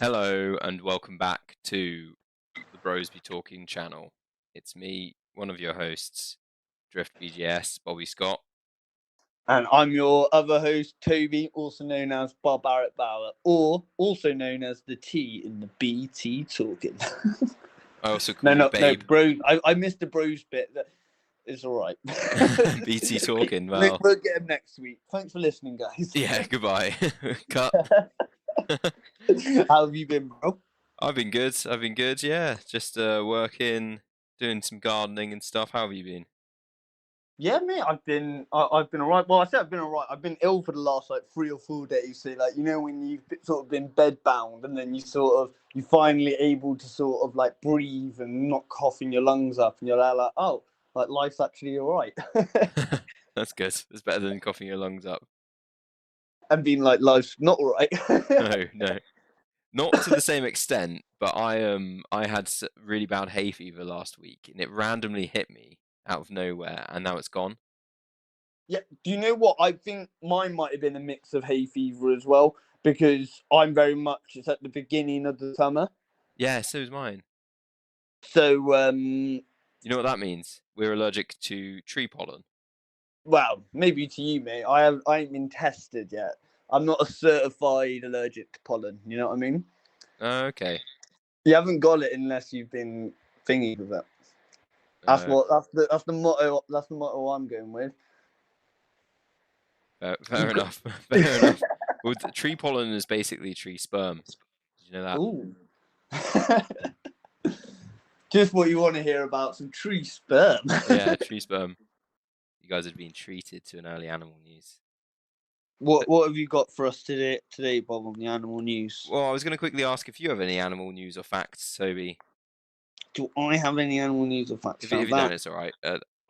Hello and welcome back to the brosBTalking channel. It's me, one of your hosts, Drift BGS, Bobby Scott. And I'm your other host, Toby, also known as Barbaric Bauer, or also known as the T in the BT Talking. I also call you Babe. bros. I missed the bros bit. It's all right. BT Talking, well. We'll get him next week. Thanks for listening, guys. Yeah, goodbye. Cut. How have you been, bro? I've been good, yeah. Just working, doing some gardening and stuff. How have you been? Yeah, mate, I've been all right. Well, I said I've been all right. I've been ill for the last 3 or 4 days. So, when you've sort of been bed bound, and then you finally able to sort of breathe and not coughing your lungs up, and you're like, oh, life's actually all right. That's good. It's better than coughing your lungs up. And being like, life's not all right. No. Not to the same extent, but I had really bad hay fever last week, and it randomly hit me out of nowhere, and now it's gone. Yeah, do you know what? I think mine might have been a mix of hay fever as well, because it's at the beginning of the summer. Yeah, so is mine. So, You know what that means? We're allergic to tree pollen. well, maybe to you, mate. I ain't been tested yet. I'm not a certified allergic to pollen. You know what I mean? Okay. You haven't got it unless you've been thingy with it. That's the motto. That's the motto I'm going with. Fair enough. Fair enough. Well, tree pollen is basically tree sperm. Did you know that? Ooh. Just what you want to hear about, some tree sperm. Yeah, tree sperm. You guys have been treated to an early animal news. What have you got for us today, Bob, on the animal news? Well, I was going to quickly ask if you have any animal news or facts, Toby. Do I have any animal news or facts? If you don't, it's all right.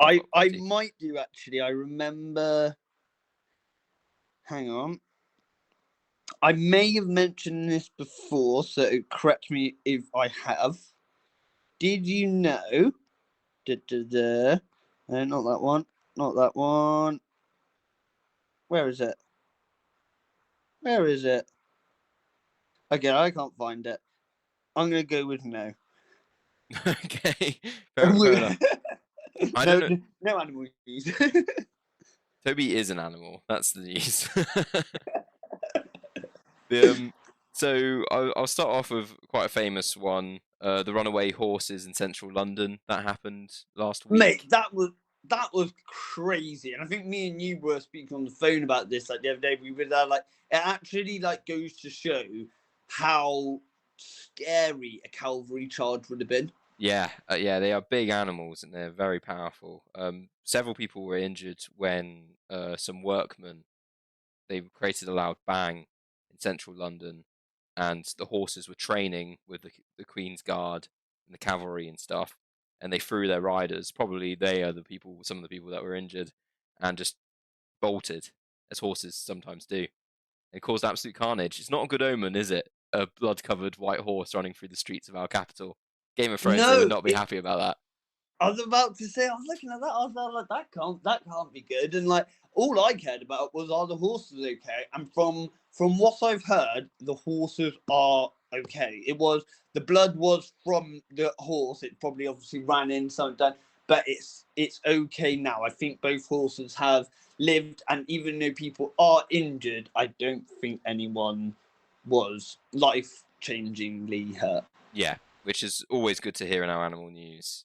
I might do, actually. I remember. Hang on. I may have mentioned this before, so correct me if I have. Did you know? Not that one. Not that one. Where is it? Where is it? Okay, I can't find it. I'm gonna go with no. Okay, fair enough. I don't know. No animal news. Toby is an animal. That's the news. So I'll start off with quite a famous one. The runaway horses in central London that happened last week. Mate, that was crazy, and I think me and you were speaking on the phone about this the other day. We were there, it actually goes to show how scary a cavalry charge would have been. Yeah, they are big animals and they're very powerful. Several people were injured when some workmen they created a loud bang in central London, and the horses were training with the Queen's Guard and the cavalry and stuff, and they threw their riders. Probably they are some of the people that were injured, and just bolted as horses sometimes do. It caused absolute carnage. It's not a good omen, is it? A blood-covered white horse running through the streets of our capital. Game of Thrones, they would not be happy about that. I was about to say, I was looking at that, I was like, that can't be good. And all I cared about was, are the horses okay? And from what I've heard, the horses are okay. The blood was from the horse. It probably obviously ran in something, but it's okay now. I think both horses have lived, and even though people are injured, I don't think anyone was life-changingly hurt. Yeah, which is always good to hear in our animal news.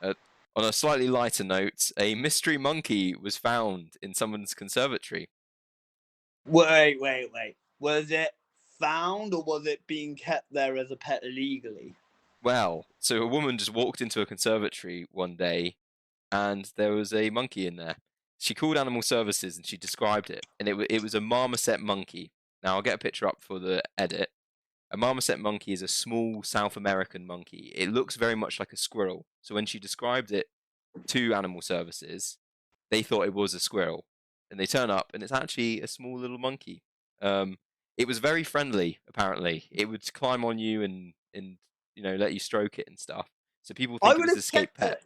On a slightly lighter note, a mystery monkey was found in someone's conservatory. Wait. Was it found, or was it being kept there as a pet illegally? Well, so a woman just walked into a conservatory one day and there was a monkey in there. She called animal services and she described it, and it was a marmoset monkey. Now I'll get a picture up for the edit. A marmoset monkey is a small South American monkey. It looks very much like a squirrel. So when she described it to animal services, they thought it was a squirrel, and they turn up and it's actually a small little monkey. It was very friendly. Apparently, it would climb on you and let you stroke it and stuff. So people think it was an escaped pet.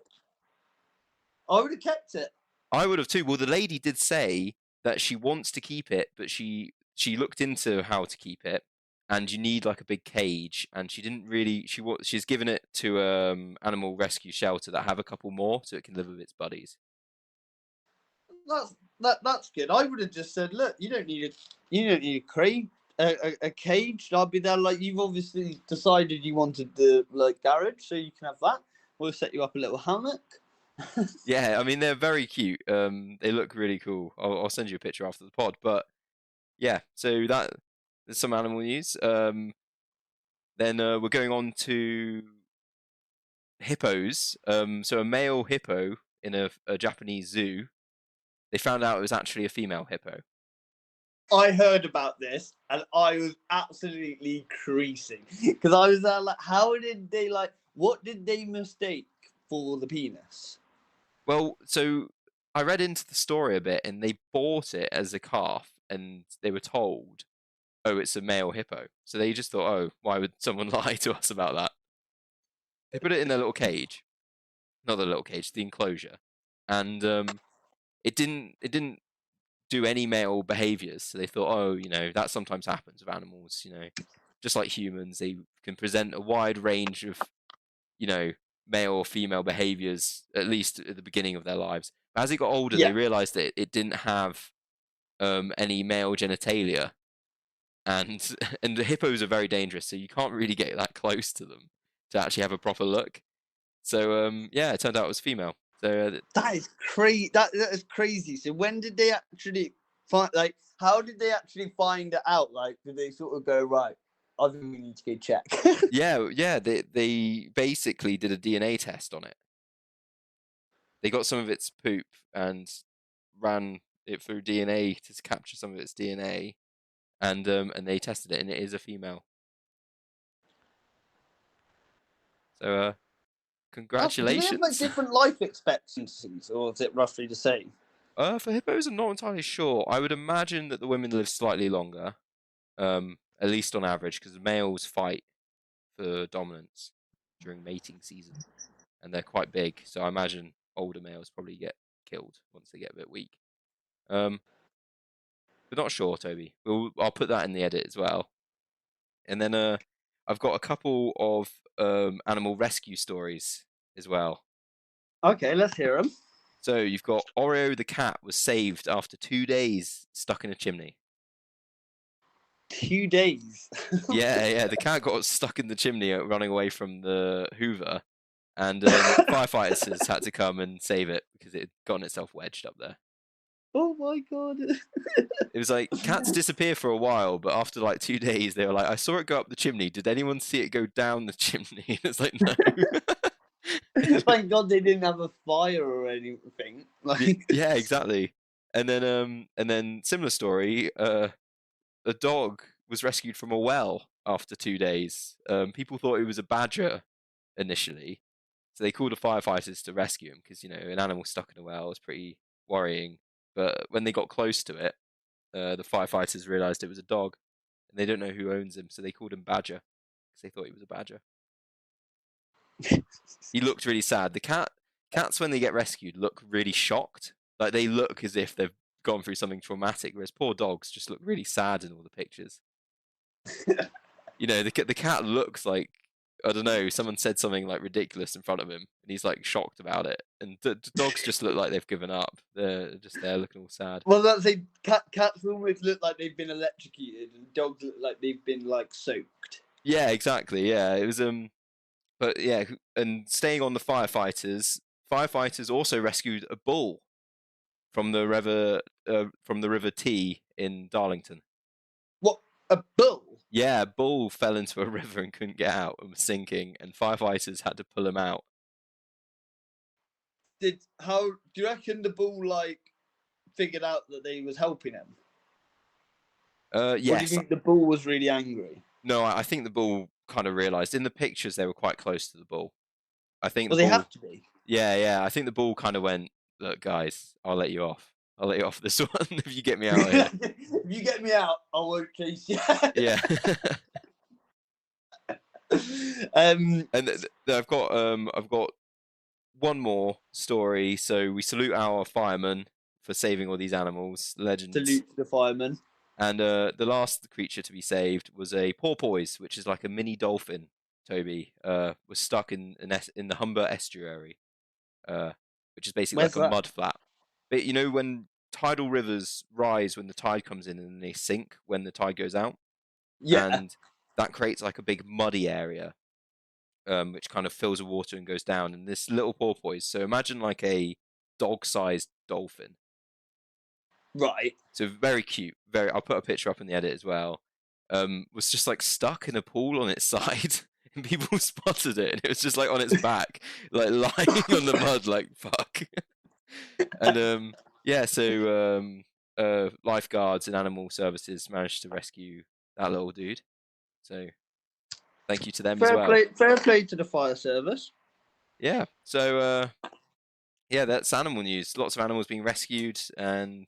I would have kept it. I would have too. Well, the lady did say that she wants to keep it, but she looked into how to keep it, and you need like a big cage. And she didn't really. She's given it to animal rescue shelter that have a couple more, so it can live with its buddies. That's good. I would have just said, look, you don't need a crate, a cage. I'll be there. Like, you've obviously decided you wanted the like garage, so you can have that. We'll set you up a little hammock. Yeah, I mean they're very cute. They look really cool. I'll send you a picture after the pod. But yeah, so there's some animal news. Then we're going on to hippos. So a male hippo in a Japanese zoo. They found out it was actually a female hippo. I heard about this and I was absolutely creasing because I was there like, how did they like? What did they mistake for the penis? Well, so I read into the story a bit, and they bought it as a calf, and they were told, "Oh, it's a male hippo." So they just thought, "Oh, why would someone lie to us about that?" They put it in their little cage, not the little cage, the enclosure, and it didn't do any male behaviors. So they thought, "Oh, that sometimes happens with animals. Just like humans, they can present a wide range of you know, male or female behaviors, at least at the beginning of their lives. As it got older, they Yeah, realized that it didn't have any male genitalia, and and the hippos are very dangerous, so you can't really get that close to them to actually have a proper look. So yeah, it turned out it was female. So that is crazy. That is crazy. So when did they actually find? Like, how did they actually find it out? Like, did they sort of go right? I think we need to go check. yeah, they basically did a DNA test on it. They got some of its poop and ran it through DNA to capture some of its DNA, and they tested it, and it is a female. So Do they have like congratulations. different life expectancies, or is it roughly the same? For hippos, I'm not entirely sure. I would imagine that the women live slightly longer, at least on average, because the males fight for dominance during mating season, and they're quite big. So I imagine older males probably get killed once they get a bit weak. Um, but not sure, Toby. I'll put that in the edit as well. And then I've got a couple of animal rescue stories as well. Okay, let's hear them. So you've got Oreo the cat was saved after 2 days stuck in a chimney. 2 days. Yeah, the cat got stuck in the chimney running away from the Hoover, and firefighters had to come and save it because it had gotten itself wedged up there. Oh my god. It was like cats disappear for a while, but after like 2 days, they were like, "I saw it go up the chimney. Did anyone see it go down the chimney?" And it's like, no. Thank God they didn't have a fire or anything. Like, Yeah, exactly. And then similar story. A dog was rescued from a well after 2 days. People thought it was a badger initially, so they called the firefighters to rescue him because an animal stuck in a well is pretty worrying. But when they got close to it, the firefighters realized it was a dog, and they don't know who owns him, so they called him Badger because they thought he was a badger. He looked really sad. Cats when they get rescued look really shocked, like they look as if they've gone through something traumatic, whereas poor dogs just look really sad in all the pictures. The cat looks like, I don't know, someone said something like ridiculous in front of him, and he's like shocked about it. And the dogs just look like they've given up. They're just there looking all sad. well, that's a cats almost look like they've been electrocuted, and dogs look like they've been like soaked. Yeah, exactly. Yeah, it was but yeah, and staying on the firefighters also rescued a bull from the River T in Darlington. What, a bull? Yeah, a bull fell into a river and couldn't get out and was sinking, and firefighters had to pull him out. How do you reckon the bull like figured out that they was helping him? Or do you Yes. think the bull was really angry? No, I think the bull kind of realized in the pictures they were quite close to the bull. I think the Well, they bull, have to be. yeah. I think the bull kind of went, "Look, guys, I'll let you off. I'll let you off this one if you get me out of here." If you get me out, I won't chase you. Yeah. um, And I've got one more story. So we salute our firemen for saving all these animals, legends. salute to the fireman. And the last creature to be saved was a porpoise, which is like a mini dolphin. Toby was stuck in the Humber estuary, which is basically Where's like a that? mud flat. But you know when tidal rivers rise when the tide comes in and then they sink when the tide goes out, Yeah. and that creates like a big muddy area, which kind of fills with water and goes down. And this little porpoise, so imagine like a dog-sized dolphin. Right. So very cute. Very. I'll put a picture up in the edit as well. Was just like stuck in a pool on its side, and people spotted it, and it was just like on its back, like lying on the mud, like fuck. And yeah, so lifeguards and animal services managed to rescue that little dude. So thank you to them as well. Fair play to the fire service. Yeah. So yeah, that's animal news. Lots of animals being rescued and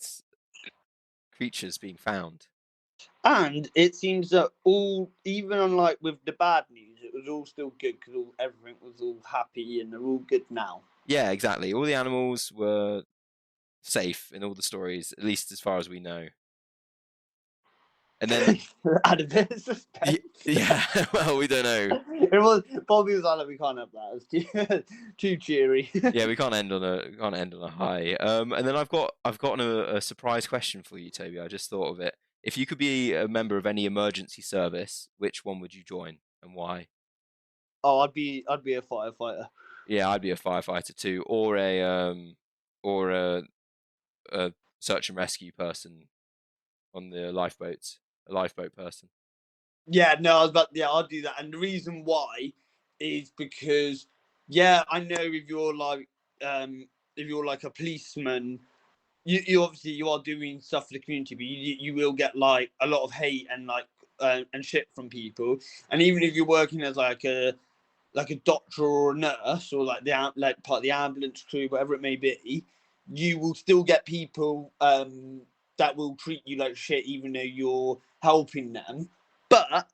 creatures being found. And it seems that all, even on like with the bad news, it was all still good because everything was all happy and they're all good now. Yeah, exactly. All the animals were safe in all the stories, at least as far as we know. And then, Add a bit of suspense. yeah, well, we don't know. It was Bobby was like, we can't have that. It's too cheery. Yeah, we can't end on a high. And then I've gotten a surprise question for you, Toby. I just thought of it. If you could be a member of any emergency service, which one would you join and why? Oh, I'd be a firefighter. Yeah, I'd be a firefighter too, or a search and rescue person on the lifeboats, a lifeboat person. Yeah, no, I was about I'll do that. And the reason why is because I know if you're like a policeman, you obviously you are doing stuff for the community, but you will get like a lot of hate and like and shit from people. And even if you're working as like a doctor or a nurse or like like part of the ambulance crew, whatever it may be, you will still get people that will treat you like shit, even though you're helping them. But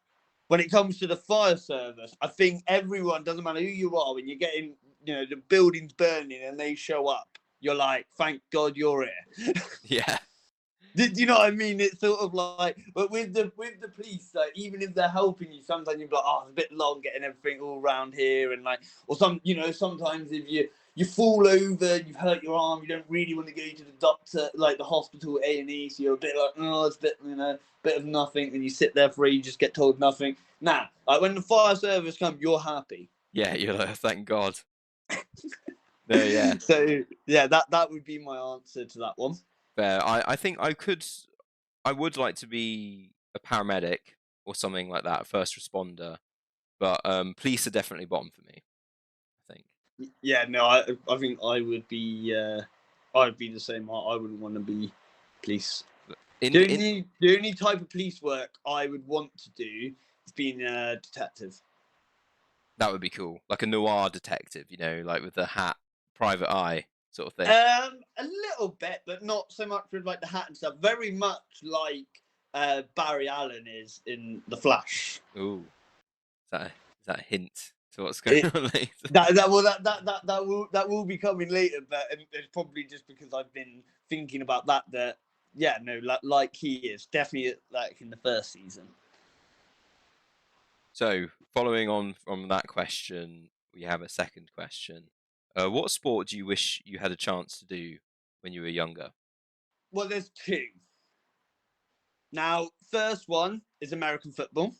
when it comes to the fire service, I think everyone, doesn't matter who you are, when you're getting, the building's burning and they show up, you're like, thank God you're here. Yeah. Do you know what I mean? It's sort of like, but with the police, like even if they're helping you, sometimes you're like, oh, it's a bit long getting everything all around here, and like, or sometimes if you fall over, you've hurt your arm, you don't really want to go to the doctor, like the hospital, A&E, so you're a bit like, oh, it's a bit, bit of nothing, and you sit there for you just get told nothing. Nah, like when the fire service comes, you're happy. Yeah, you're like, thank God. No, yeah. So yeah, that would be my answer to that one. Fair. I think I would like to be a paramedic or something like that, a first responder. But police are definitely bottom for me, I think. Yeah, no, I think I would be I'd be the same. I wouldn't want to be police. The only type of police work I would want to do is being a detective. That would be cool. Like a noir detective, like with the hat, private eye sort of thing. A little bit, but not so much with like the hat and stuff. Very much like Barry Allen is in The Flash. Ooh. Is that a hint to what's going on later? That will be coming later, but it's probably just because I've been thinking about that yeah, no, like he is definitely like in the first season. So, following on from that question, we have a second question. What sport do you wish you had a chance to do when you were younger? Well, there's two. Now, first one is American football.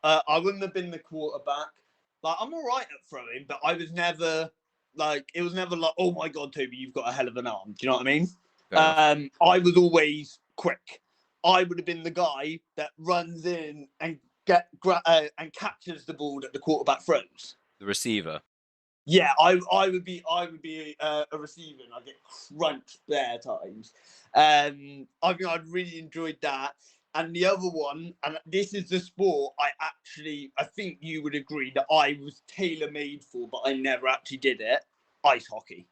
I wouldn't have been the quarterback. Like, I'm all right at throwing, but I was never like, it was never like, oh my God, Toby, you've got a hell of an arm. Do you know what I mean? I was always quick. I would have been the guy that runs in and and catches the ball that the quarterback throws. The receiver. Yeah, I would be a receiver, and I'd get crunched bare times. I think I'd really enjoyed that. And the other one, and this is the sport I think you would agree that I was tailor made for, but I never actually did it. Ice hockey.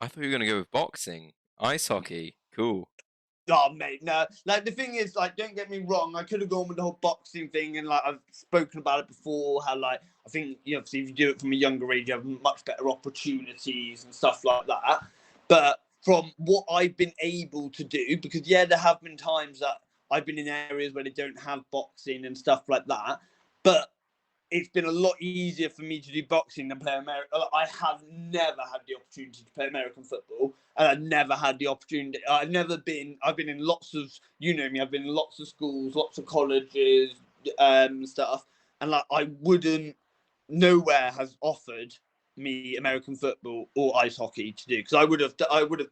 I thought you were going to go with boxing. Ice hockey. Cool. Oh, mate, no. Like, the thing is, like, don't get me wrong, I could have gone with the whole boxing thing, and, like, I've spoken about it before, how, like, I think, obviously, if you do it from a younger age, you have much better opportunities and stuff like that. But from what I've been able to do, because, yeah, there have been times that I've been in areas where they don't have boxing and stuff like that, but it's been a lot easier for me to do boxing than play American. I have never had the opportunity to play American football, and I've never had the opportunity. I've been in lots of, you know me. I've been in lots of schools, lots of colleges, stuff, and like I wouldn't. Nowhere has offered me American football or ice hockey to do, because I would have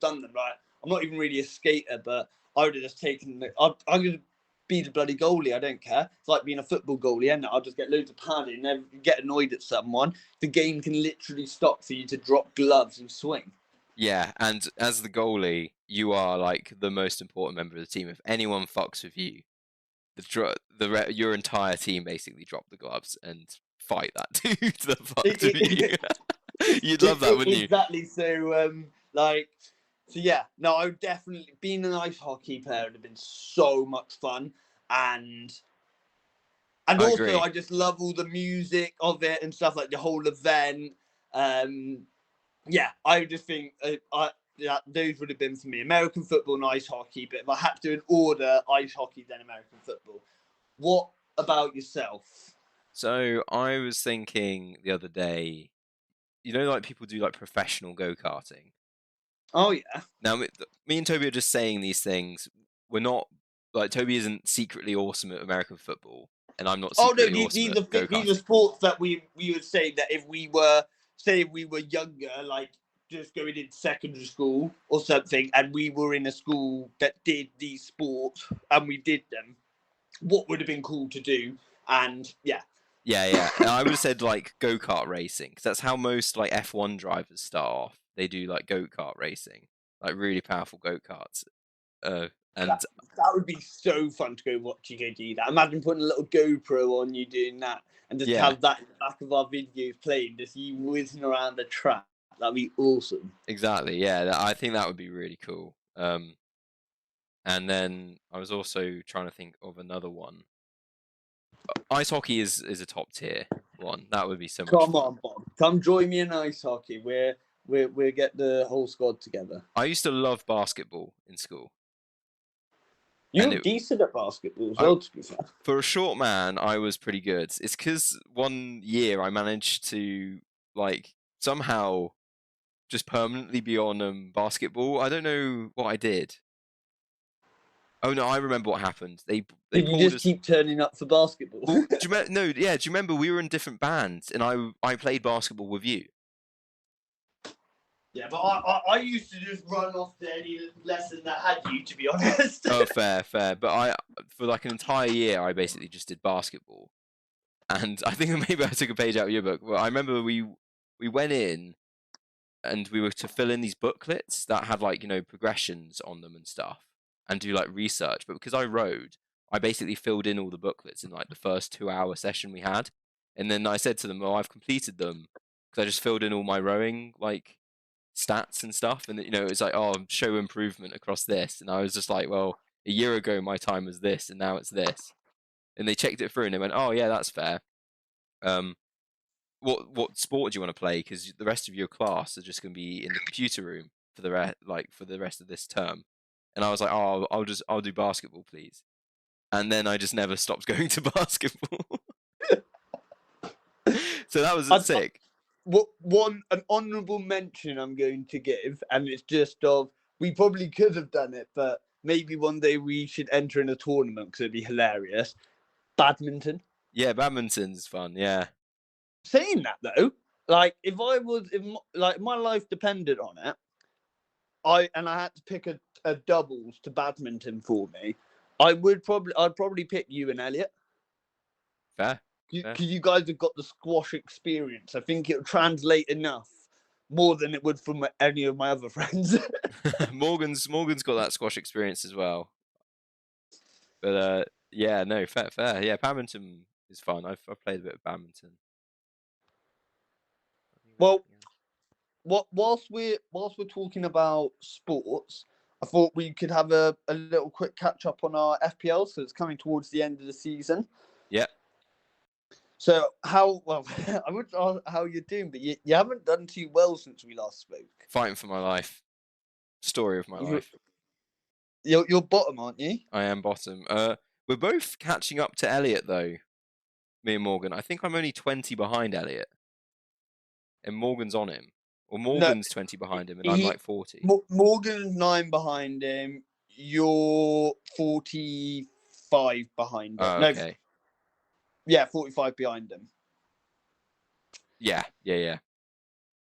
done them. Right, I'm not even really a skater, but I would have just taken. I could be the bloody goalie. I don't care. It's like being a football goalie, and I'll just get loads of padding and get annoyed at someone. The game can literally stop for you to drop gloves and swing. Yeah, and as the goalie, you are like the most important member of the team. If anyone fucks with you, your entire team basically drop the gloves and fight that dude that fucked with you. You'd love that, wouldn't you? Exactly. So, so yeah, no, I would definitely, being an ice hockey player would have been so much fun, and I also agree. I just love all the music of it and stuff, like the whole event. Yeah, I just think those would have been for me, American football and ice hockey. But if I had to in order, ice hockey then American football. What about yourself? So I was thinking the other day, you know, like people do like professional go-karting. Oh yeah. Now, me and Toby are just saying these things. We're not like Toby isn't secretly awesome at American football, and I'm not Oh no, secretly awesome at these are go-karting. sports that we would say that if we were, say if we were younger, like just going into secondary school or something, and we were in a school that did these sports and we did them, what would have been cool to do? And yeah. Yeah. And I would have said like go-kart racing, because that's how most like F1 drivers start off. They do like go-kart racing, like really powerful go-karts. And That would be so fun to go watch you go do that. Imagine putting a little GoPro on you doing that, and just yeah, have that in the back of our videos playing, just you whizzing around the track. That'd be awesome. exactly. Yeah, I think that would be really cool. And then I was also trying to think of another one. Ice hockey is a top tier one. That would be so much Come fun. on, Bob. Come join me in ice hockey. We'll get the whole squad together. I used to love basketball in school, and You're decent at basketball as I, well, to be fair. for a short man, I was pretty good. It's because one year I managed to like somehow just permanently be on basketball. I don't know what I did. Oh no, I remember what happened. They Did you pulled just us. keep turning up for basketball? Well, do you no, yeah. Do you remember we were in different bands, and I played basketball with you. Yeah, but I used to just run off to any lesson that had you, to be honest. Oh, fair. But for like an entire year, I basically just did basketball, and I think maybe I took a page out of your book. But I remember we went in and we were to fill in these booklets that had like progressions on them and stuff, and do like research. But because I rode, I basically filled in all the booklets in like the first 2 hour session we had, and then I said to them, "Oh, I've completed them because I just filled in all my rowing like stats and stuff." And it was like, "Oh, show improvement across this," and I was just like, "Well, a year ago my time was this, and now it's this." And they checked it through and they went, "Oh yeah, that's fair." Um, what sport do you want to play? Because the rest of your class are just going to be in the computer room for the rest of this term. And I was like, "Oh, I'll do basketball, please." And then I just never stopped going to basketball. So that was I, sick. an honourable mention I'm going to give, and it's just of, we probably could have done it, but maybe one day we should enter in a tournament because it'd be hilarious. Badminton. Yeah, badminton's fun. Yeah. Saying that though, like if like my life depended on it, I had to pick a doubles to badminton for me, I'd probably pick you and Elliot. Fair. Because you guys have got the squash experience. I think it would translate enough, more than it would from any of my other friends. Morgan's got that squash experience as well. But yeah, no, fair. Yeah, badminton is fun. I've played a bit of badminton. Well, whilst we're talking about sports, I thought we could have a little quick catch up on our FPL. So it's coming towards the end of the season. Yeah. So I would ask how you're doing, but you haven't done too well since we last spoke. Fighting for my life. Story of my life. You're bottom, aren't you? I am bottom. We're both catching up to Elliot though. Me and Morgan. I think I'm only 20 behind Elliot, and Morgan's on him. Or No, Morgan's 20 behind him, and I'm like 40. Morgan's 9 behind him. You're 45 behind him. Oh, No, okay. yeah, 45 behind him. Yeah.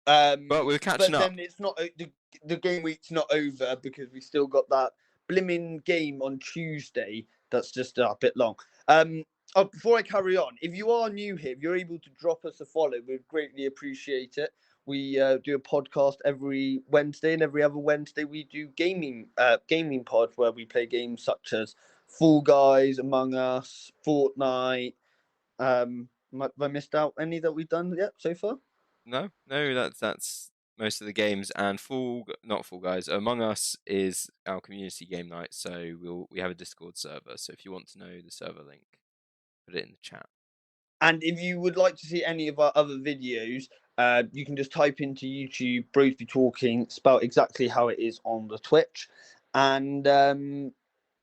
But we're catching But up. then it's not the game week's not over because we still got that blimmin' game on Tuesday. That's just a bit long. Before I carry on, if you are new here, if you're able to drop us a follow, we'd greatly appreciate it. We do a podcast every Wednesday, and every other Wednesday we do gaming pod where we play games such as Fall Guys, Among Us, Fortnite. Have I missed out any that we've done yet so far? No, that's most of the games. And not Fall Guys. Among Us is our community game night, so we have a Discord server. So if you want to know the server link, put it in the chat. And if you would like to see any of our other videos, you can just type into YouTube brosBTalking, spelled exactly how it is on the Twitch, and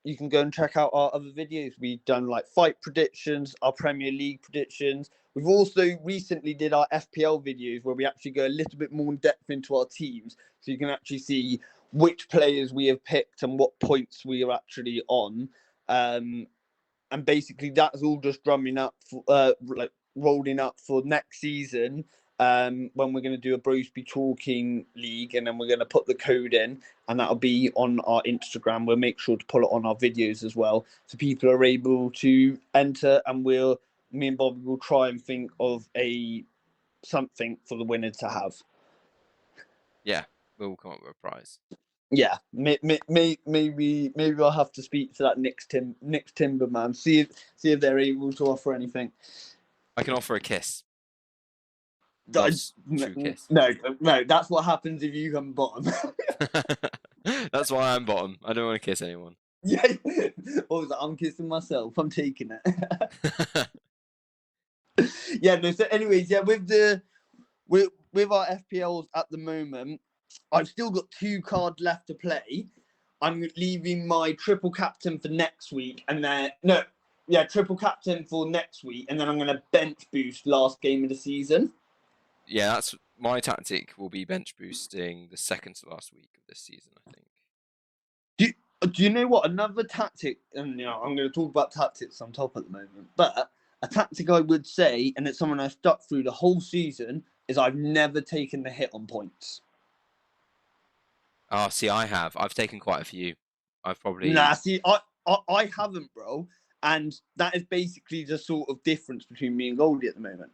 you can go and check out our other videos. We've done like fight predictions, our Premier League predictions. We've also recently did our FPL videos where we actually go a little bit more in depth into our teams, so you can actually see which players we have picked and what points we are actually on. And basically that's all just drumming up for, like rolling up for next season, when we're going to do a brosBTalking league, and then we're going to put the code in, and that'll be on our Instagram. We'll make sure to put it on our videos as well, so people are able to enter, and me and Bobby will try and think of something for the winner to have. Yeah, we'll come up with a prize. Yeah, maybe I'll have to speak to that next Timber man. See if they're able to offer anything. I can offer a kiss. Love's true kiss. No, that's what happens if you come bottom. That's why I'm bottom. I don't want to kiss anyone. Yeah, what was that? I'm kissing myself. I'm taking it. Yeah, no. So, anyways, yeah, with our FPLs at the moment, I've still got 2 cards left to play. I'm leaving my triple captain for next week, and then triple captain for next week, and then I'm going to bench boost last game of the season. Yeah, that's my tactic. Will be bench boosting the second to last week of this season, I think. Do you know what another tactic? And I'm going to talk about tactics on top at the moment, but a tactic I would say, and it's someone I've stuck through the whole season, is I've never taken the hit on points. Oh, see, I have. I've taken quite a few. I've probably. Nah, see, I haven't, bro, and that is basically the sort of difference between me and Goldie at the moment.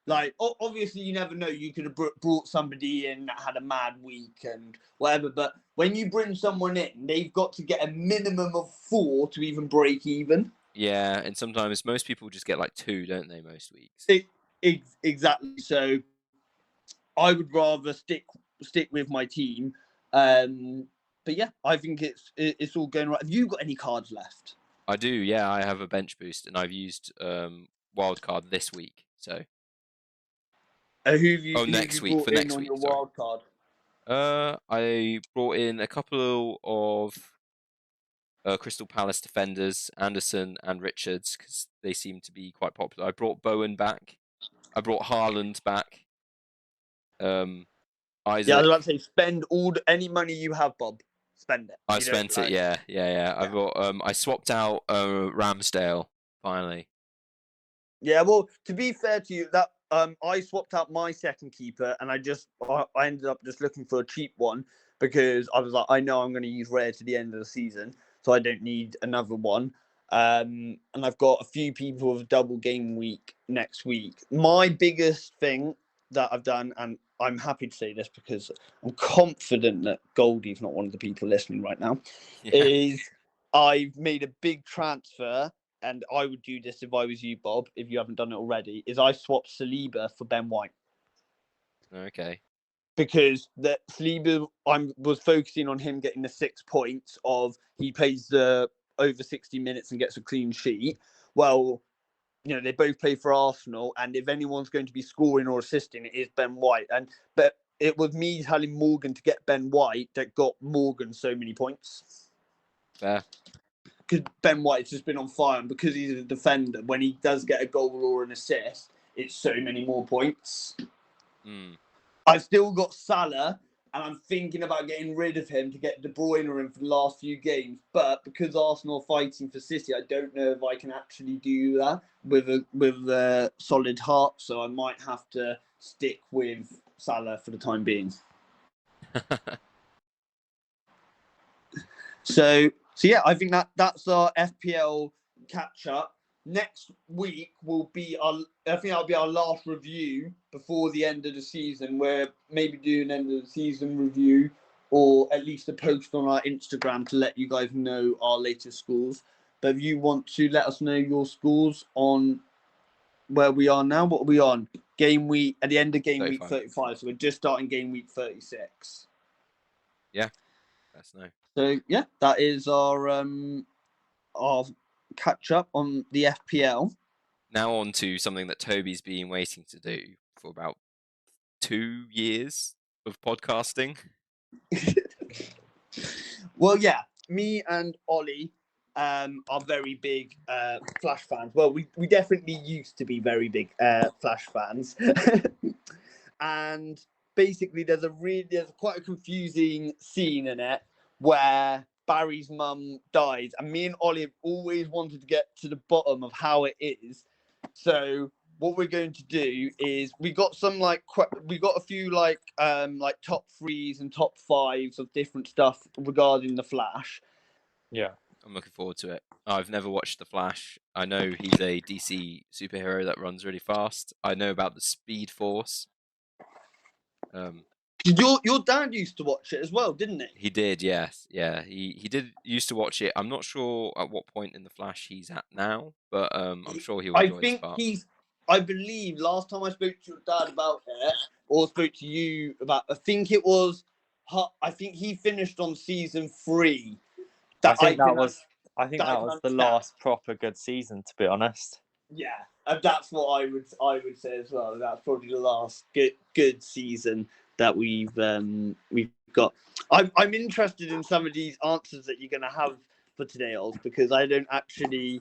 Like, obviously, you never know. You could have brought somebody in that had a mad week and whatever. But when you bring someone in, they've got to get a minimum of 4 to even break even. Yeah, and sometimes most people just get like 2, don't they? Most weeks. Exactly. So I would rather stick with my team. But yeah, I think it's all going right. Have you got any cards left? I do. Yeah, I have a bench boost, and I've used wildcard this week. So. Next week for next week. Sorry. Wild card? I brought in a couple of Crystal Palace defenders, Anderson and Richards, because they seem to be quite popular. I brought Bowen back. I brought Haaland back. Isaac. Yeah, I was about to say, spend any money you have, Bob. Spend it. I spent it. Yeah. I brought. I swapped out Ramsdale finally. Yeah, well, to be fair to you, that I swapped out my second keeper, and I ended up just looking for a cheap one because I was like, I know I'm going to use Rare to the end of the season, so I don't need another one. And I've got a few people with double game week next week. My biggest thing that I've done, and I'm happy to say this because I'm confident that Goldie's not one of the people listening right now, is I've made a big transfer, and I would do this if I was you, Bob, if you haven't done it already, is I swapped Saliba for Ben White. Okay. Because Saliba, I was focusing on him getting the 6 points of he plays the over 60 minutes and gets a clean sheet. Well, they both play for Arsenal, and if anyone's going to be scoring or assisting, it is Ben White. But it was me telling Morgan to get Ben White that got Morgan so many points. Fair. Because Ben White's just been on fire, and because he's a defender, when he does get a goal or an assist, it's so many more points. I've still got Salah, and I'm thinking about getting rid of him to get De Bruyne in for the last few games. But because Arsenal are fighting for City, I don't know if I can actually do that with a solid heart. So I might have to stick with Salah for the time being. So yeah, I think that's our FPL catch up. Next week will be I think that'll be our last review before the end of the season. We're maybe doing an end of the season review, or at least a post on our Instagram to let you guys know our latest scores. But if you want to let us know your scores on where we are now, what are we on? Game week at the end of game 35. week 35. So we're just starting game week 36. Yeah, that's no. So yeah, that is our catch up on the FPL. Now on to something that Toby's been waiting to do for about 2 years of podcasting. Well, yeah, me and Ollie are very big Flash fans. Well, we definitely used to be very big Flash fans. And basically, there's quite a confusing scene in it where Barry's mum dies, and me and Ollie have always wanted to get to the bottom of how it is. So what we're going to do is we got a few like top threes and top fives of different stuff regarding the Flash. Yeah, I'm looking forward to it. I've never watched The Flash. I know he's a DC superhero that runs really fast. I know about the Speed Force. Your dad used to watch it as well, didn't he? He did, yes. Yeah, he did used to watch it. I'm not sure at what point in The Flash he's at now, but I'm sure he'll enjoy this part. I believe last time I spoke to your dad about it, or spoke to you about, I think he finished on season 3. I think that was the last proper good season, to be honest. Yeah, that's what I would say as well. That's probably the last good season that we've got. I'm interested in some of these answers that you're going to have for today, Oz, because I don't actually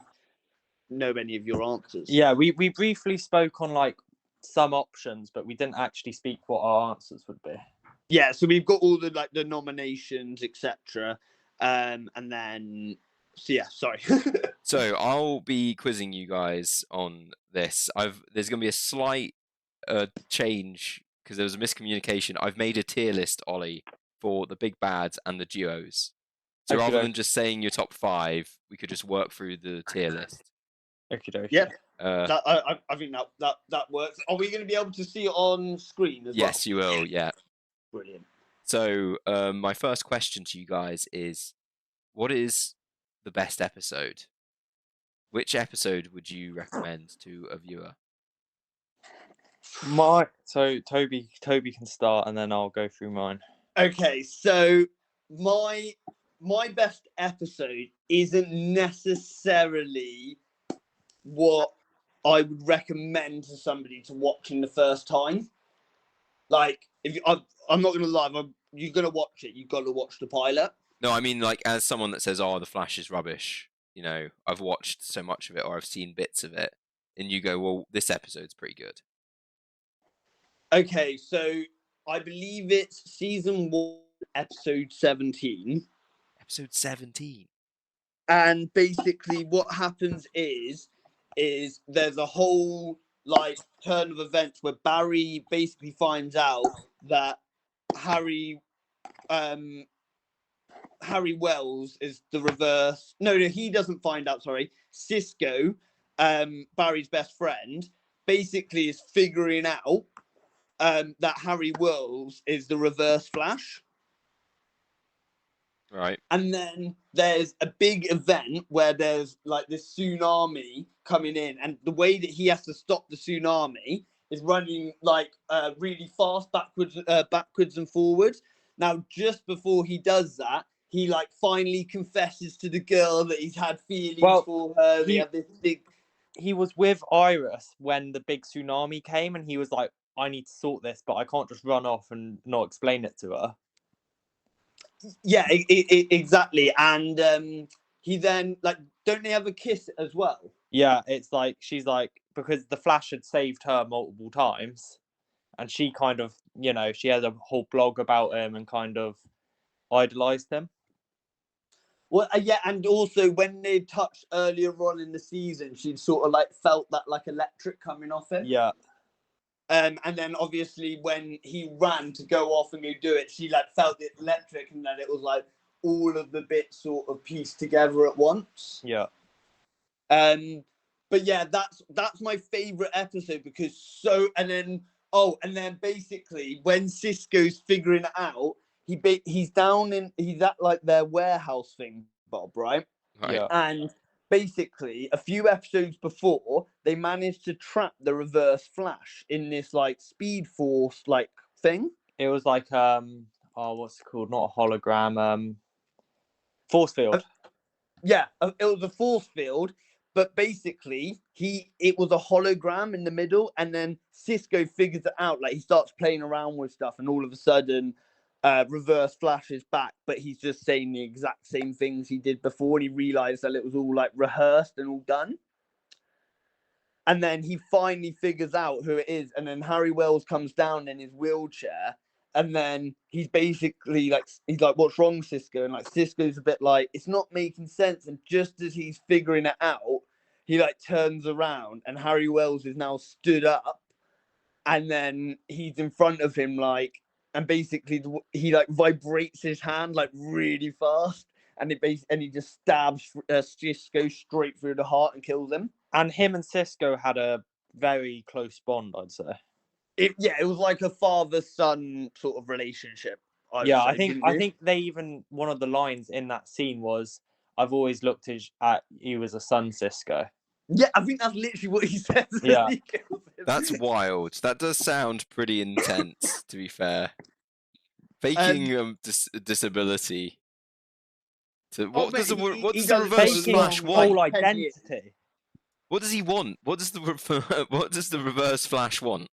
know any of your answers. Yeah, we briefly spoke on like some options, but we didn't actually speak what our answers would be. Yeah, so we've got all the nominations, etc. And then sorry. So I'll be quizzing you guys on this. There's going to be a slight change because there was a miscommunication. I've made a tier list, Ollie, for the big bads and the duos. So rather than just saying your top 5, we could just work through the tier list. Okay. Yeah. I think that works. Are we going to be able to see it on screen as well? Yes, you will. Yeah. Brilliant. So my first question to you guys is, what is the best episode? Which episode would you recommend to a viewer? So Toby can start, and then I'll go through mine. Okay, so my best episode isn't necessarily what I would recommend to somebody to watching the first time. Like, I'm not gonna lie, you're gonna watch it, you've got to watch the pilot. No, I mean, like, as someone that says, "Oh, The Flash is rubbish," I've watched so much of it, or I've seen bits of it, and you go, "Well, this episode's pretty good." Okay, so I believe it's season 1, episode 17. Episode 17. And basically, what happens is there's a whole turn of events where Barry basically finds out that Harry Wells is the reverse. No, he doesn't find out. Sorry, Cisco, Barry's best friend, basically is figuring out that Harry Wells is the reverse Flash. Right. And then there's a big event where there's like this tsunami coming in, and the way that he has to stop the tsunami is running really fast backwards and forwards. Now, just before he does that, he finally confesses to the girl that he's had feelings for her. They have this big. He was with Iris when the big tsunami came, and he was like, "I need to sort this, but I can't just run off and not explain it to her." Yeah, exactly. And he then like, don't they have a kiss as well? Yeah, it's like she's like, because the Flash had saved her multiple times, and she kind of, she had a whole blog about him and kind of idolized him. Well, yeah, and also when they touched earlier on in the season, she'd sort of like felt that like electric coming off him. Yeah. And then obviously when he ran to go off and go do it, she like felt it electric, and then it was like all of the bits sort of pieced together at once. Yeah. But yeah, that's my favorite episode because and then basically when Cisco's figuring it out, he's at like their warehouse thing, Bob, right? Right. Yeah. And basically a few episodes before, they managed to trap the Reverse Flash in this like Speed Force like thing. It was like what's it called? Not a hologram. Force field. Yeah, it was a force field, but basically it was a hologram in the middle, and then Cisco figures it out. Like he starts playing around with stuff, and all of a sudden, Reverse Flash is back, but he's just saying the exact same things he did before, and he realized that it was all like rehearsed and all done. And then he finally figures out who it is, and then Harry Wells comes down in his wheelchair, and then he's basically like, "What's wrong, Cisco?" And like Cisco's a bit like, "It's not making sense." And just as he's figuring it out, he like turns around, and Harry Wells is now stood up, and then he's in front of him, like, and basically he like vibrates his hand like really fast, and he just stabs Cisco straight through the heart and kills him. And him and Cisco had a very close bond, I'd say. It was like a father-son sort of relationship. I think they even, one of the lines in that scene was, "I've always looked at you as a son, Cisco." Yeah, I think that's literally what he says. Yeah. That's wild. That does sound pretty intense, to be fair. Faking disability. What does the Reverse Flash want? Whole identity. What does he want? What does the Reverse Flash want?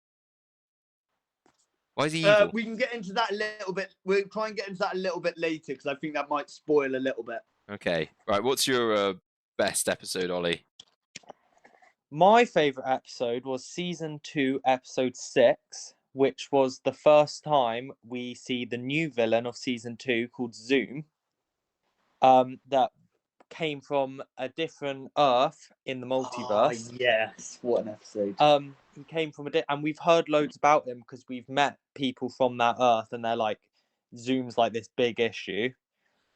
Why is he evil? We can get into that a little bit. We'll try and get into that a little bit later because I think that might spoil a little bit. Okay, right. What's your best episode, Ollie? My favourite episode was season 2, episode 6, which was the first time we see the new villain of season 2 called Zoom. That came from a different Earth in the multiverse. Oh, yes, what an episode. He came from and we've heard loads about him because we've met people from that Earth, and they're like, Zoom's like this big issue.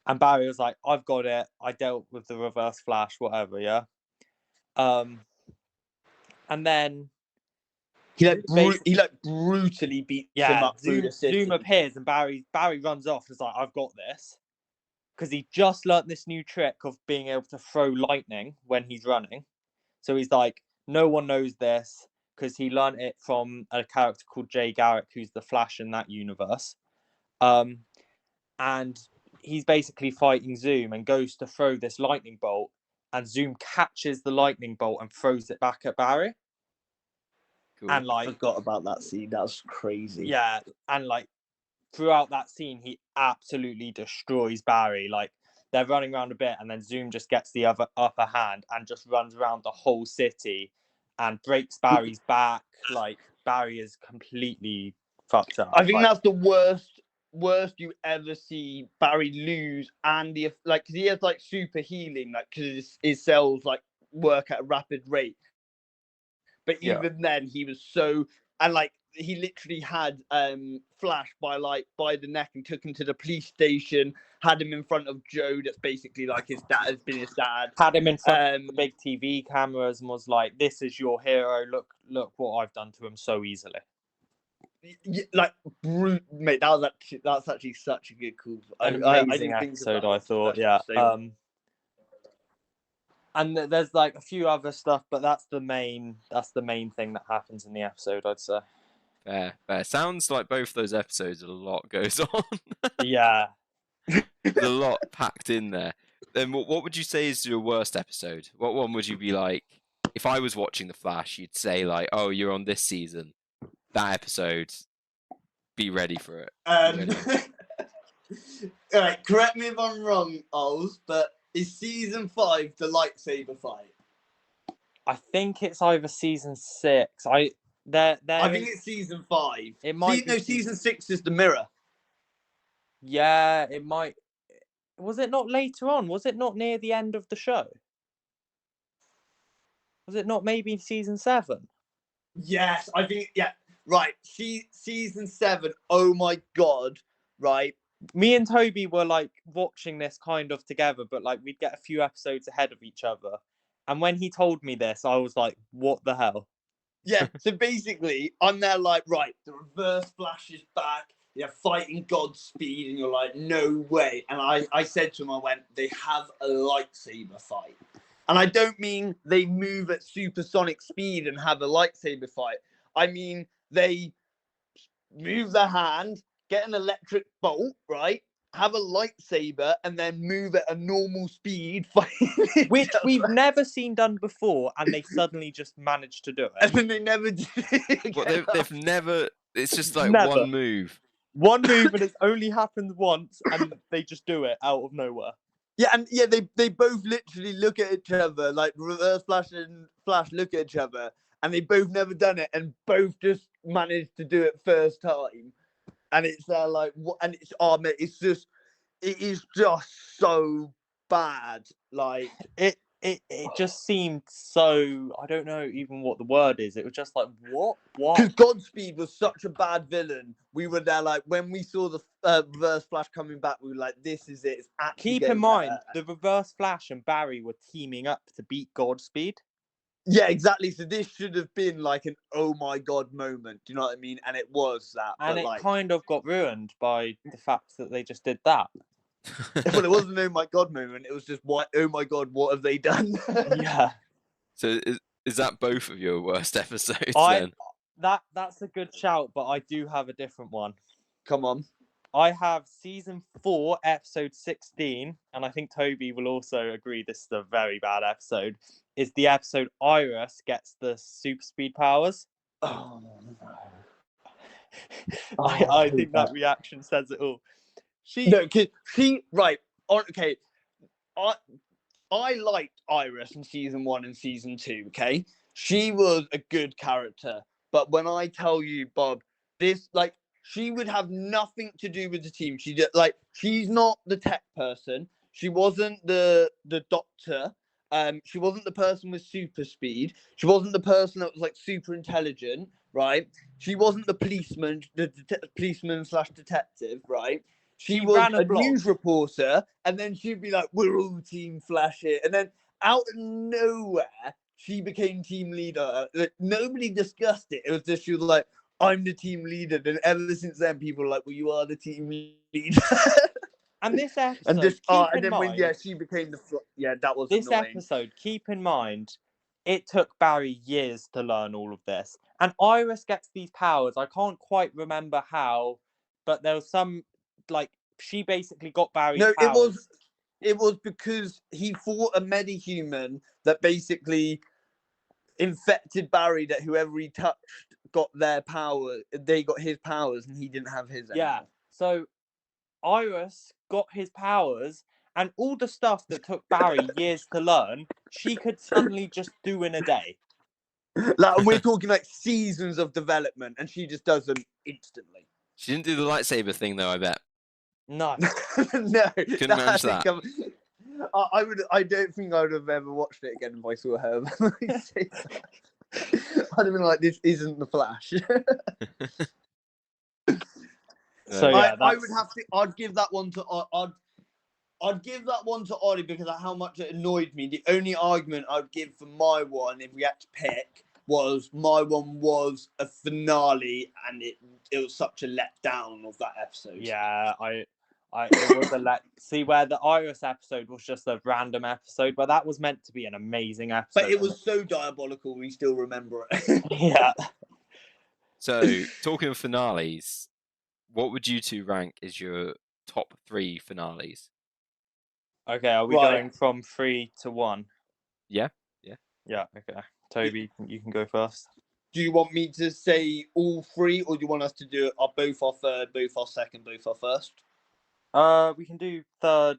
And Barry was like, "I've got it. I dealt with the Reverse Flash, whatever, yeah." And then he brutally beats him up through the city. Zoom appears, and Barry runs off and is like, "I've got this," because he just learnt this new trick of being able to throw lightning when he's running. So he's like, no one knows this because he learnt it from a character called Jay Garrick, who's the Flash in that universe. And he's basically fighting Zoom and goes to throw this lightning bolt, and Zoom catches the lightning bolt and throws it back at Barry. Cool. And like, I forgot about that scene. That was crazy. Yeah, and like throughout that scene, he absolutely destroys Barry. Like they're running around a bit, and then Zoom just gets the upper hand and just runs around the whole city and breaks Barry's back. Like Barry is completely fucked up. I think that's the worst you ever see Barry lose, and cause he has like super healing, like because his cells like work at a rapid rate. But even then, he was so, and like he literally had Flash by the neck and took him to the police station. Had him in front of Joe, that's basically like his dad, has been his dad. Had him in front of the big TV cameras and was like, "This is your hero. Look what I've done to him so easily." Like brute, mate. That's actually such a good call. An amazing episode, I thought. Yeah. And there's like a few other stuff, but that's the main thing that happens in the episode, I'd say. Fair. Sounds like both those episodes, a lot goes on. Yeah. There's a lot packed in there. Then what would you say is your worst episode? What one would you be like, if I was watching The Flash, you'd say like, "Oh, you're on this season. That episode, be ready for it." All right, correct me if I'm wrong, Ols, but is season 5 the lightsaber fight? I think it's either season 6. I think it's season 5. It might be season 6 is the mirror. Yeah, it might. Was it not later on? Was it not near the end of the show? Was it not maybe season 7? Yes, I think, yeah. Right, season 7, oh my god, right? Me and Toby were like watching this kind of together, but like we'd get a few episodes ahead of each other. And when he told me this, I was like, what the hell? Yeah, so basically, I'm there like, right, the reverse flash is back. You're fighting Godspeed, and you're like, no way. And I said to him, I went, they have a lightsaber fight. And I don't mean they move at supersonic speed and have a lightsaber fight. I mean, they move their hand, get an electric bolt, right? Have a lightsaber, and then move at a normal speed, which we've never seen done before, and they suddenly just managed to do it. And then they never did it. Well, they've never. It's just like Never. one move. One move, and it's only happened once, and they just do it out of nowhere. Yeah, and yeah, they both literally look at each other, like reverse flash and flash look at each other, and they both never done it, and both just managed to do it first time. And it's like what? And it's mate, it is just so bad. Like it just seemed so. I don't know even what the word is. It was just like what? Because Godspeed was such a bad villain. We were there like when we saw the reverse flash coming back, we were like, "This is it." It's actually keep in mind the reverse flash and Barry were teaming up to beat Godspeed. Yeah, exactly. So this should have been like an oh my god moment. Do you know what I mean? And it was that. And but it like, kind of got ruined by the fact that they just did that. well, it wasn't an oh my god moment. It was just what oh my god, what have they done? Yeah. So is that both of your worst episodes then? That's a good shout, but I do have a different one. Come on. I have season 4, episode 16, and I think Toby will also agree this is a very bad episode, is the episode Iris gets the super speed powers. Oh, no. I think that reaction says it all. Right. Okay. I liked Iris in season 1 and season 2, okay? She was a good character. But when I tell you, Bob, this, like, she would have nothing to do with the team. She's not the tech person. She wasn't the doctor. She wasn't the person with super speed. She wasn't the person that was, like, super intelligent, right? She wasn't the policeman, policeman / detective, right? She was a news reporter, and then she'd be like, "We're all Team Flash here," and then out of nowhere, she became team leader. Like, nobody discussed it. It was just she was like, "I'm the team leader," and ever since then, people are like, "Well, you are the team leader." And this episode, and just and then mind, when she became that was this annoying. episode. Keep in mind, it took Barry years to learn all of this, and Iris gets these powers. I can't quite remember how, but there was some like she basically got Barry's powers. It was because he fought a metahuman that basically infected Barry, that whoever he touched got their power. They got his powers, and he didn't have his anymore. Yeah. So Iris got his powers, and all the stuff that took Barry years to learn, she could suddenly just do in a day. Like, we're talking like seasons of development, and she just does them instantly. She didn't do the lightsaber thing though, I bet. No. No. Couldn't manage that. I don't think I would have ever watched it again if I saw her. I'd have been like, this isn't the Flash. So yeah, I would have to. I'd give that one to. I'd give that one to Ollie because of how much it annoyed me. The only argument I'd give for my one, if we had to pick, was my one was a finale, and it was such a letdown of that episode. Yeah, it was a see where the Iris episode was just a random episode, but that was meant to be an amazing episode. But it was so diabolical, we still remember it. Yeah. So talking of finales, what would you two rank as your top 3 finales? Okay, are we going from 3 to 1? Yeah. Yeah, okay. Toby, you can go first. Do you want me to say all 3, or do you want us to do it both our third, both our second, both our first? We can do third.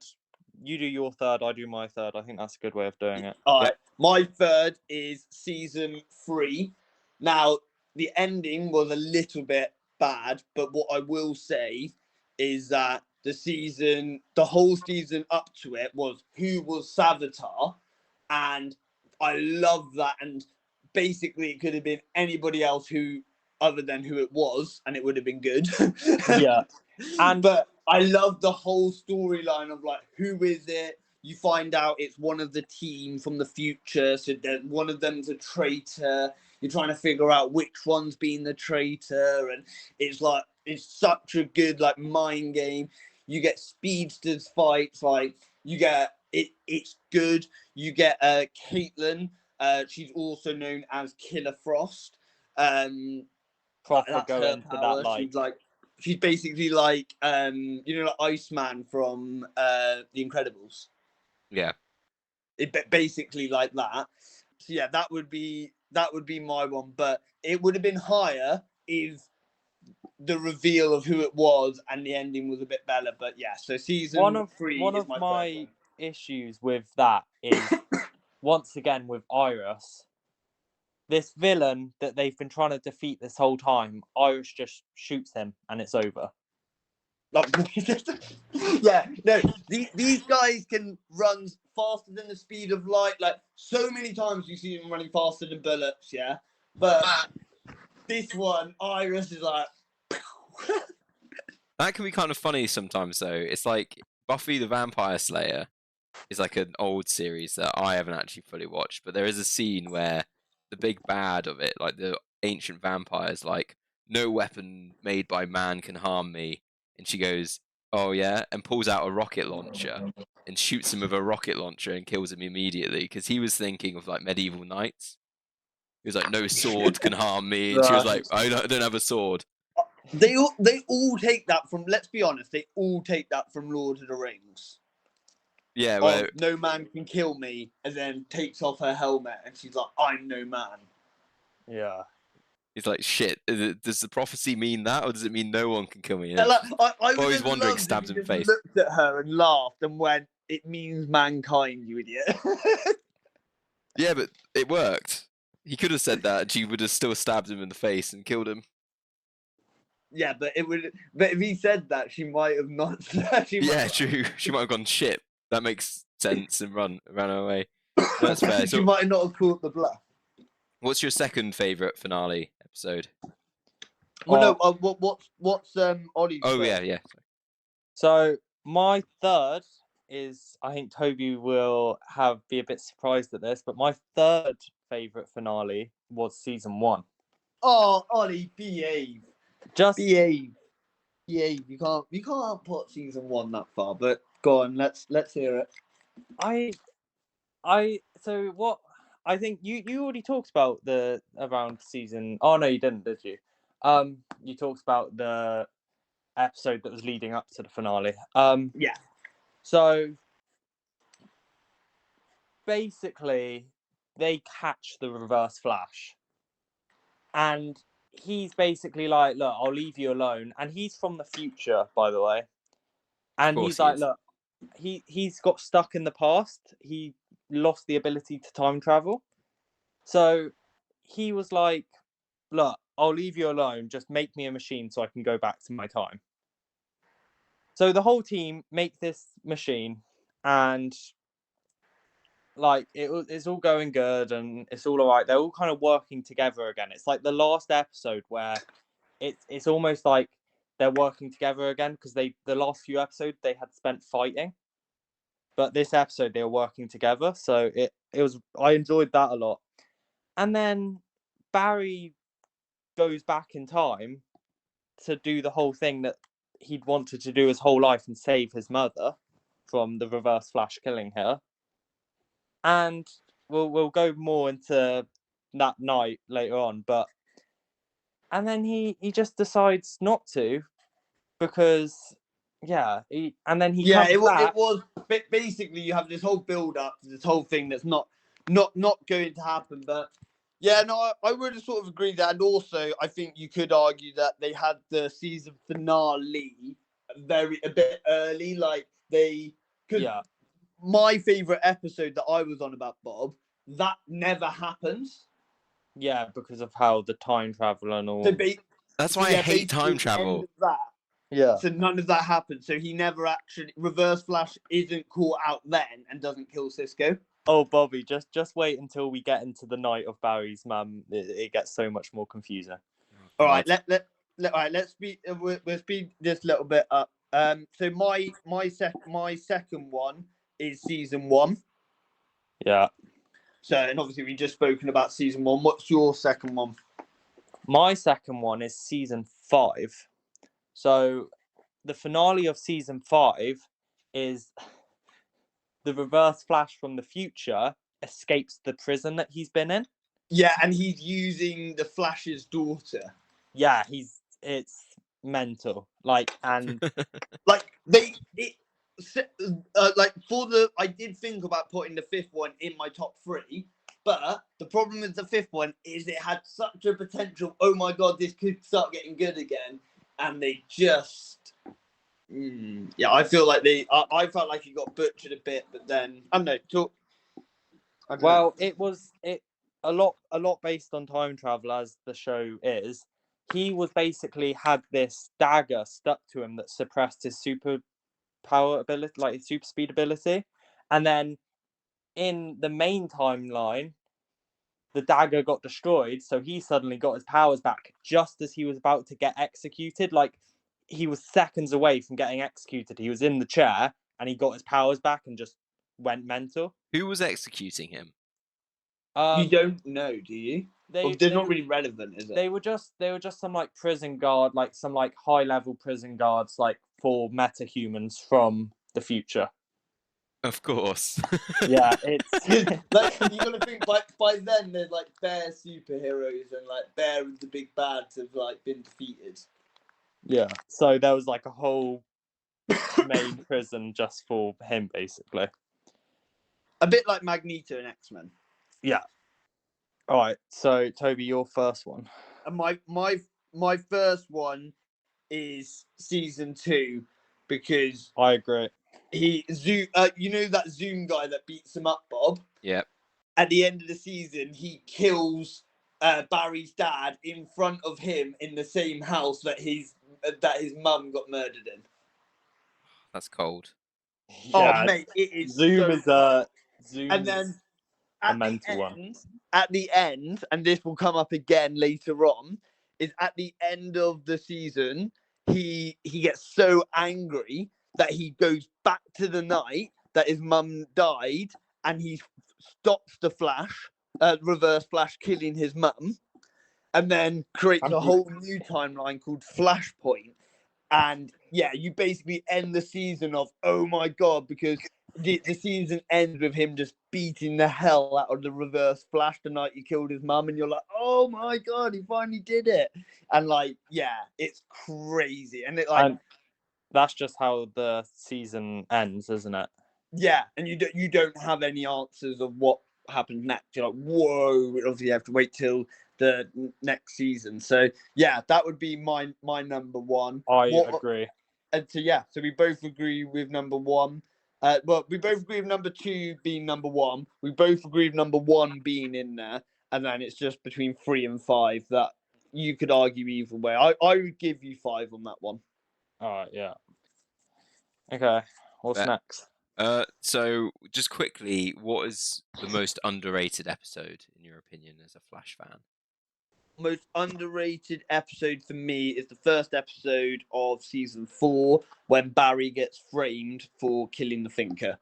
You do your third, I do my third. I think that's a good way of doing it. All right. My third is season 3. Now, the ending was a little bit bad, but what I will say is that the whole season up to it was who was Savitar, and I love that. And basically, it could have been anybody else other than who it was, and it would have been good. Yeah. And But I love the whole storyline of like, who is it? You find out it's one of the team from the future, so that one of them's a traitor. You're trying to figure out which one's been the traitor, and it's such a good like mind game. You get speedsters fights, like you get it. It's good. You get Caitlin. She's also known as Killer Frost. proper That's go her into that power. like She's basically like like Iceman from The Incredibles. Yeah. Basically like that. So yeah, that would be my one, but it would have been higher if the reveal of who it was and the ending was a bit better. But yeah, so season 3 one is of my my first one. issues with that is once again with Iris. This villain that they've been trying to defeat this whole time, Iris just shoots him and it's over. Yeah, no, these guys can run faster than the speed of light. Like, so many times you see them running faster than bullets, yeah? But this one, Iris is like... That can be kind of funny sometimes, though. It's like Buffy the Vampire Slayer is like an old series that I haven't actually fully watched, but there is a scene where the big bad of it, like the ancient vampires, like, no weapon made by man can harm me. And she goes, oh yeah, and pulls out a rocket launcher and shoots him with a rocket launcher and kills him immediately because he was thinking of like medieval knights. He was like, no sword can harm me. And she was like, I don't have a sword. They all take that from, let's be honest, they all take that from Lord of the Rings. Yeah, Well, no man can kill me, and then takes off her helmet and she's like, I'm no man. Yeah. he's like, shit, does the prophecy mean that, or does it mean no one can kill me? Yeah, like, I While would he's have wandering, loved if stabs he him in the just face. looked at her and laughed and went, it means mankind, you idiot. Yeah, but it worked. He could have said that, and she would have still stabbed him in the face and killed him. Yeah, but if he said that, she might have not. Yeah, true. She might have gone, shit, that makes sense, and ran away. That's fair. She So, might not have caught the bluff. what's your second favourite finale episode? Well, no. What's Ollie's? Oh, first? yeah. So my third is, I think Toby will be a bit surprised at this, but my third favourite finale was season 1. Oh, Ollie, behave. Just behave. You can't put season 1 that far. But go on, let's hear it. so what I think you already talked about around season. Oh no, you didn't, did you? You talked about the episode that was leading up to the finale. Yeah. So basically, they catch the reverse flash, and he's basically like, "Look, I'll leave you alone." And he's from the future, by the way. And he's like, "Look, he's got stuck in the past. He lost the ability to time travel. So he was like, look, I'll leave you alone. Just make me a machine so I can go back to my time." So the whole team make this machine, and like it's all going good and it's all right. They're all kind of working together again. It's like the last episode where it's almost like they're working together again because the last few episodes they had spent fighting, but this episode they were working together. So I enjoyed that a lot. And then Barry goes back in time to do the whole thing that he'd wanted to do his whole life and save his mother from the reverse flash killing her. And we'll go more into that night later on, and then he just decides not to because it was basically you have this whole build up to this whole thing that's not going to happen. But yeah, no, I would have sort of agreed that. And also, I think you could argue that they had the season finale a bit early. Like because Yeah. my favorite episode that I was on about Bob, that never happens. Yeah, because of how the time travel and all. So, That's so why I yeah, hate time basically, end travel. of that. Yeah. So none of that happened. So he never actually Reverse Flash isn't caught out then and doesn't kill Cisco. Oh, Bobby, just wait until we get into the night of Barry's mum. It gets so much more confusing. All right, all right. Let's speed. We'll speed this little bit up. So my second one is season 1. Yeah. So and obviously we just spoken about season 1. What's your second one? My second one is season 5. So the finale of season 5 is the Reverse Flash from the future escapes the prison that he's been in. Yeah, and he's using the Flash's daughter. Yeah, it's mental. Like, and Like like for the I did think about putting the 5th one in my top 3, but the problem with the 5th one is it had such a potential. Oh my god, this could start getting good again, and they just yeah. I feel like I felt like it got butchered a bit, but then I don't know. I don't know. well, it was a lot based on time travel, as the show is. He was basically had this dagger stuck to him that suppressed his super power ability, like his super speed ability, and then in the main timeline, the dagger got destroyed, so he suddenly got his powers back just as he was about to get executed. Like, he was seconds away from getting executed. He was in the chair and he got his powers back and just went mental. Who was executing him? You Um, don't know, do you? Well, they they're they not really relevant, is it? they were just some like prison guard, like some like high level prison guards, like for metahumans from the future. Of course. Yeah, it's Like you gotta think by then there's like bare superheroes and like bare the big bads have like been defeated. yeah. So there was like a whole main prison just for him, basically. A bit like Magneto and X-Men. Yeah. All right. So Toby, your first one. And my first one is season 2 because I agree. you know that Zoom guy that beats him up, Bob. Yep. At the end of the season, he kills Barry's dad in front of him in the same house that his mum got murdered in. That's cold. Oh Yeah. mate, it is Zoom so is cold. Zoom And is then a at the mental one. end, and this will come up again later on, is at the end of the season, he gets so angry that he goes back to the night that his mum died, and he stops the Flash, Reverse Flash, killing his mum, and then creates a whole new timeline called Flashpoint. And yeah, you basically end the season of oh my god, because the season ends with him just beating the hell out of the Reverse Flash the night he killed his mum, and you're like, oh my god, he finally did it. And like, yeah, it's crazy. And it like And that's just how the season ends, isn't it? yeah, and you don't have any answers of what happens next. You're like, whoa, obviously you have to wait till the next season. So yeah, that would be my number one. I agree. And so yeah, so we both agree with number 1. Well, we both agree with number 2 being number 1. We both agree with number 1 being in there, and then it's just between 3 and 5 that you could argue either way. I would give you 5 on that one. All right. Yeah. Okay. What's Bet. next? So just quickly, what is the most underrated episode in your opinion as a Flash fan? Most underrated episode for me is the first episode of season 4 when Barry gets framed for killing the Thinker,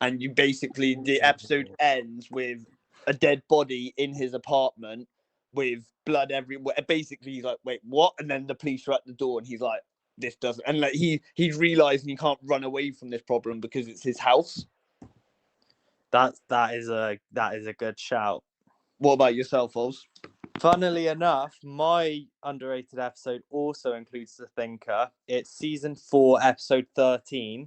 and you basically the episode ends with a dead body in his apartment with blood everywhere. Basically, he's like, "Wait, what?" And then the police are at the door, and he's like, "This doesn't." And like he's realizing he can't run away from this problem because it's his house. That is a good shout. What about yourself, Oz? Funnily enough, my underrated episode also includes the Thinker. It's season 4, episode 13,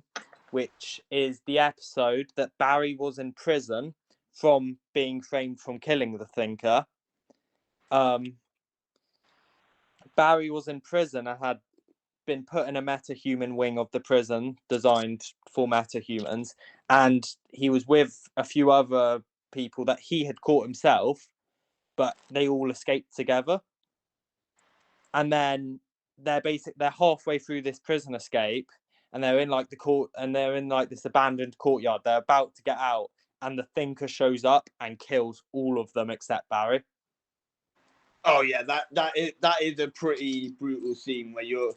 which is the episode that Barry was in prison from being framed from killing the Thinker. Barry was in prison and had been put in a metahuman wing of the prison designed for metahumans, and he was with a few other people that he had caught himself, but they all escaped together. And then they're halfway through this prison escape, and they're in like the court, and they're in like this abandoned courtyard. They're about to get out, and the Thinker shows up and kills all of them except Barry. Oh yeah, that is a pretty brutal scene where you're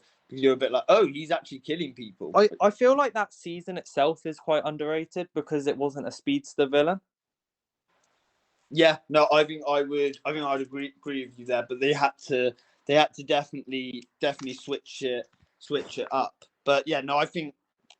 a bit like, oh, he's actually killing people. I feel like that season itself is quite underrated because it wasn't a speedster villain. Yeah, no, I think I'd agree with you there, but they had to definitely switch it up. But yeah, no, I think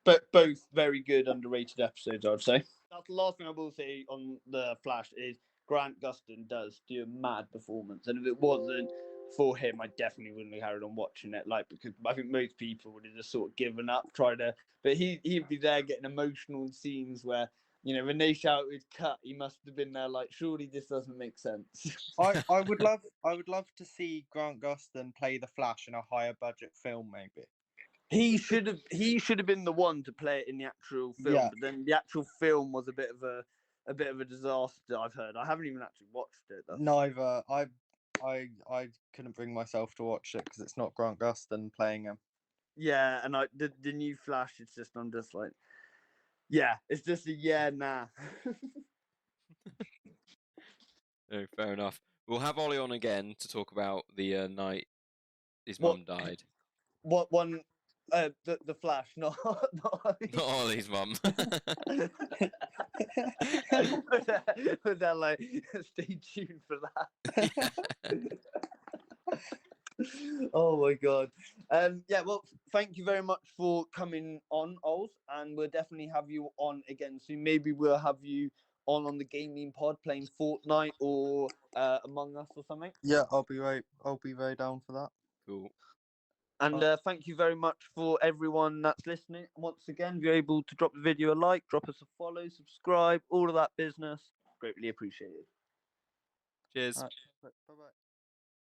both very good underrated episodes, I'd say. That's the last thing I will say on The Flash is Grant Gustin does do a mad performance, and if it wasn't for him, I definitely wouldn't have carried on watching it. Like, because I think most people would have just sort of given up, but he'd be there getting emotional in scenes where, you know, when they shouted "cut," he must have been there like, surely this doesn't make sense. I would love to see Grant Gustin play the Flash in a higher budget film, maybe. He should have been the one to play it in the actual film, Yeah. but then the actual film was a bit of a disaster. I've heard. I haven't even actually watched it. Neither. I couldn't bring myself to watch it because it's not Grant Gustin playing him. Yeah, and the new Flash, it's just, I'm just like, yeah, it's just a yeah, nah. No, fair enough. We'll have Ollie on again to talk about the night his What- mum died. What one? The Flash, not Ollie. Not Ollie's mum. Was that like, stay tuned for that? Oh my god. Yeah, well, thank you very much for coming on, Ols, and we'll definitely have you on again soon. Maybe we'll have you on the gaming pod playing Fortnite or Among Us or something. Yeah, I'll be very down for that. Cool. And thank you very much for everyone that's listening. Once again, if you're able to drop the video a like, drop us a follow, subscribe, all of that business, greatly appreciated. Cheers. Right. Bye-bye.